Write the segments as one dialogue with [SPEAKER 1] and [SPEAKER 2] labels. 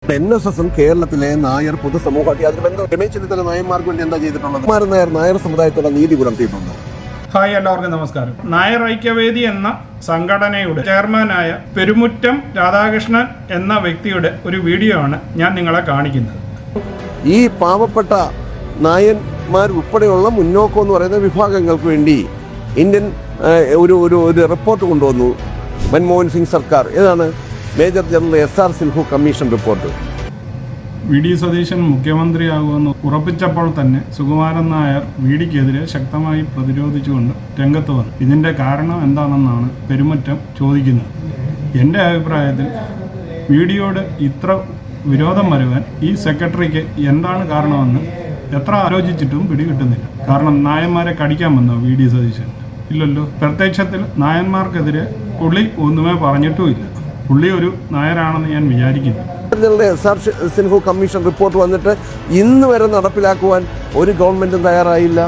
[SPEAKER 1] NSS കേരളത്തിലെ നായർ പൊതുസമൂഹത്തിൽ അതിന് ബന്ധം രമേശ് ചെന്നിത്തല നായന്മാർക്ക് വേണ്ടി എന്താ ചെയ്തിട്ടുള്ളത്? നായർ സമുദായത്തോടെ നീതി പുലർത്തിയിട്ടുണ്ട്.
[SPEAKER 2] ഹായ്, എല്ലാവർക്കും നമസ്കാരം. നായർ ഐക്യവേദി എന്ന സംഘടനയുടെ ചെയർമാനായ പെരുമുറ്റം രാധാകൃഷ്ണൻ എന്ന വ്യക്തിയുടെ ഒരു വീഡിയോ ആണ് ഞാൻ നിങ്ങളെ കാണിക്കുന്നത്.
[SPEAKER 1] ഈ പാവപ്പെട്ട നായന്മാർ ഉൾപ്പെടെയുള്ള മുന്നോക്കം എന്ന് പറയുന്ന വിഭാഗങ്ങൾക്ക് വേണ്ടി ഇന്ത്യൻ ഒരു റിപ്പോർട്ട് കൊണ്ടുവന്നു മൻമോഹൻ സിംഗ് സർക്കാർ. ഏതാണ്? Major general SR Sinho commission report.
[SPEAKER 2] VD Satheesan മുഖ്യമന്ത്രിയാകുമെന്ന് ഉറപ്പിച്ചപ്പോൾ തന്നെ സുകുമാരൻ നായർ VDക്കെതിരെ ശക്തമായി പ്രതിരോധിച്ചുകൊണ്ട് രംഗത്ത് വന്നു. ഇതിൻ്റെ കാരണം എന്താണെന്നാണ് പെരുമുറ്റം ചോദിക്കുന്നത്. എൻ്റെ അഭിപ്രായത്തിൽ VDയോട് ഇത്ര വിരോധം വരുവാൻ ഈ സെക്രട്ടറിക്ക് എന്താണ് കാരണമെന്ന് എത്ര ആലോചിച്ചിട്ടും പിടികിട്ടുന്നില്ല. കാരണം നായന്മാരെ കടിക്കാൻ വന്നോ VD സതീശൻ? ഇല്ലല്ലോ. പ്രത്യക്ഷത്തിൽ നായന്മാർക്കെതിരെ പുള്ളി ഒന്നുമേ പറഞ്ഞിട്ടുമില്ല. പുള്ളി ഒരു നായരാണെന്ന് ഞാൻ വിചാരിക്കുന്നു.
[SPEAKER 1] SR സിൻഹു കമ്മീഷൻ റിപ്പോർട്ട് വന്നിട്ട് ഇന്ന് വരെ നടപ്പിലാക്കുവാൻ ഒരു ഗവൺമെൻറ്റും തയ്യാറായില്ല.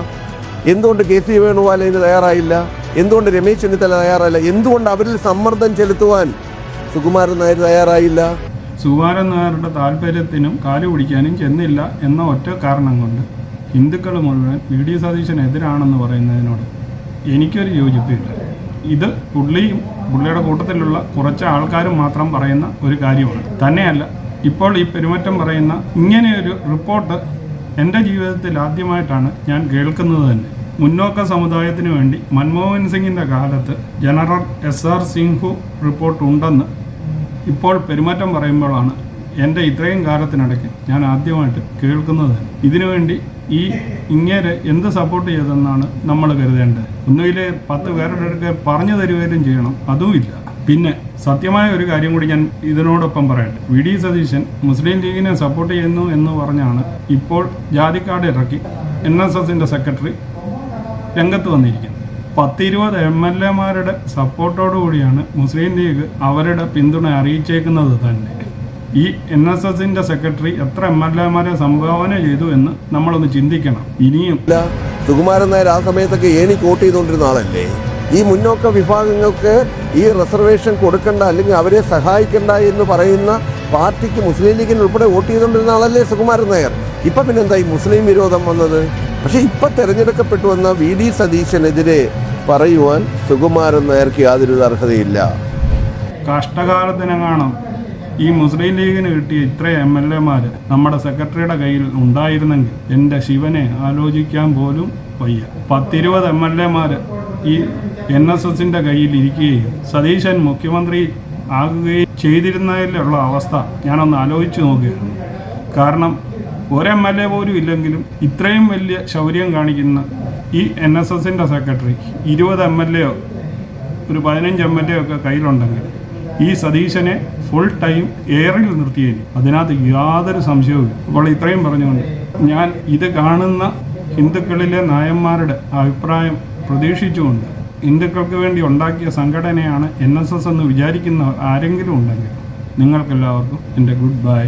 [SPEAKER 1] എന്തുകൊണ്ട് KC വേണുഗോപാൽ തയ്യാറായില്ല? എന്തുകൊണ്ട് രമേശ് ചെന്നിത്തല തയ്യാറായില്ല? എന്തുകൊണ്ട് അവരിൽ സമ്മർദ്ദം ചെലുത്തുവാൻ സുകുമാരൻ നായർ തയ്യാറായില്ല?
[SPEAKER 2] സുകുമാരൻ നായരുടെ താല്പര്യത്തിനും കാലു പിടിക്കാനും ചെന്നില്ല എന്ന ഒറ്റ കാരണം കൊണ്ട് ഹിന്ദുക്കൾ മുഴുവൻ VD സതീശനെതിരാണെന്ന് പറയുന്നതിനോട് എനിക്കൊരു യോജിപ്പില്ല. ഇത് പുള്ളിയുടെ കൂട്ടത്തിലുള്ള കുറച്ച് ആൾക്കാരും മാത്രം പറയുന്ന ഒരു കാര്യമാണ്. തന്നെയല്ല, ഇപ്പോൾ ഈ പെരുമാറ്റം പറയുന്ന ഇങ്ങനെയൊരു റിപ്പോർട്ട് എൻ്റെ ജീവിതത്തിൽ ആദ്യമായിട്ടാണ് ഞാൻ കേൾക്കുന്നത് തന്നെ. മുന്നോക്ക സമുദായത്തിന് വേണ്ടി മൻമോഹൻ സിംഗിൻ്റെ കാലത്ത് ജനറൽ SR സിൻഹു റിപ്പോർട്ട് ഉണ്ടെന്ന് ഇപ്പോൾ പെരുമാറ്റം പറയുമ്പോഴാണ് എൻ്റെ ഇത്രയും കാലത്തിനിടയ്ക്ക് ഞാൻ ആദ്യമായിട്ട് കേൾക്കുന്നത്. ഇതിനുവേണ്ടി ഇങ്ങനെ എന്ത് സപ്പോർട്ട് ചെയ്തെന്നാണ് നമ്മൾ കരുതേണ്ടത്. ഒന്നുമില്ലേ 10 പേരുടെ അടുത്ത് പറഞ്ഞു തരുകയും ചെയ്യണം, അതുമില്ല. പിന്നെ സത്യമായ ഒരു കാര്യം കൂടി ഞാൻ ഇതിനോടൊപ്പം പറയട്ടെ. VD സതീശൻ മുസ്ലിം ലീഗിനെ സപ്പോർട്ട് ചെയ്യുന്നു എന്ന് പറഞ്ഞാണ് ഇപ്പോൾ ജാതിക്കാട് ഇറക്കി NSSൻ്റെ സെക്രട്ടറി രംഗത്ത് വന്നിരിക്കുന്നത്. 10-20 MLAമാരുടെ സപ്പോർട്ടോടുകൂടിയാണ് മുസ്ലിം ലീഗ് അവരുടെ പിന്തുണ അറിയിച്ചേക്കുന്നത് തന്നെ. ഈ NSSൻ്റെ സെക്രട്ടറി എത്ര MLAമാരെ സംഭാവന ചെയ്തു എന്ന് നമ്മളൊന്ന് ചിന്തിക്കണം. ഇനിയും
[SPEAKER 1] സുകുമാരൻ നായർ ആ സമയത്തൊക്കെ വോട്ട് ചെയ്തുകൊണ്ടിരുന്ന ആളല്ലേ? ഈ മുന്നോക്ക വിഭാഗങ്ങൾക്ക് ഈ റിസർവേഷൻ കൊടുക്കണ്ട, അല്ലെങ്കിൽ അവരെ സഹായിക്കണ്ട എന്ന് പറയുന്ന പാർട്ടിക്ക് മുസ്ലിം ലീഗിന് ഉൾപ്പെടെ വോട്ട് ചെയ്തുകൊണ്ടിരുന്ന ആളല്ലേ സുകുമാരൻ നായർ? ഇപ്പം പിന്നെന്താ ഈ മുസ്ലിം വിരോധം വന്നത്? പക്ഷേ ഇപ്പം തിരഞ്ഞെടുക്കപ്പെട്ടു വന്ന VD സതീശനെതിരെ പറയുവാൻ സുകുമാരൻ നായർക്ക് യാതൊരു അർഹതയില്ല.
[SPEAKER 2] കഷ്ടകാലത്തിനെങ്ങാണം ഈ മുസ്ലിം ലീഗിന് കിട്ടിയ ഇത്ര MLAമാർ നമ്മുടെ സെക്രട്ടറിയുടെ കയ്യിൽ ഉണ്ടായിരുന്നെങ്കിൽ എൻ്റെ ശിവനെ ആലോചിക്കാൻ പോലും വയ്യ. 10-20 MLAമാർ ഈ NSSൻ്റെ കയ്യിൽ ഇരിക്കുകയും സതീശൻ മുഖ്യമന്ത്രി ആകുകയും ചെയ്തിരുന്നതിലുള്ള അവസ്ഥ ഞാനൊന്ന് ആലോചിച്ച് നോക്കുകയാണ്. കാരണം ഒരു MLA പോലും ഇല്ലെങ്കിലും ഇത്രയും വലിയ ശൗര്യം കാണിക്കുന്ന ഈ NSSൻ്റെ സെക്രട്ടറി 20 MLAയോ ഒരു 15 MLA ഒക്കെ കയ്യിലുണ്ടെങ്കിൽ ഈ സതീശനെ ഫുൾ ടൈം എയറിൽ നിർത്തിയേനെ, അതിനകത്ത് യാതൊരു സംശയവും. അപ്പോൾ ഇത്രയും പറഞ്ഞുകൊണ്ട് ഞാൻ ഇത് കാണുന്ന ഹിന്ദുക്കളിലെ നായന്മാരുടെ അഭിപ്രായം പ്രതീക്ഷിച്ചുകൊണ്ട് ഹിന്ദുക്കൾക്ക് വേണ്ടി ഉണ്ടാക്കിയ സംഘടനയാണ് NSS എന്ന് വിചാരിക്കുന്ന ആരെങ്കിലും ഉണ്ടെങ്കിൽ നിങ്ങൾക്കെല്ലാവർക്കും എൻ്റെ ഗുഡ് ബൈ.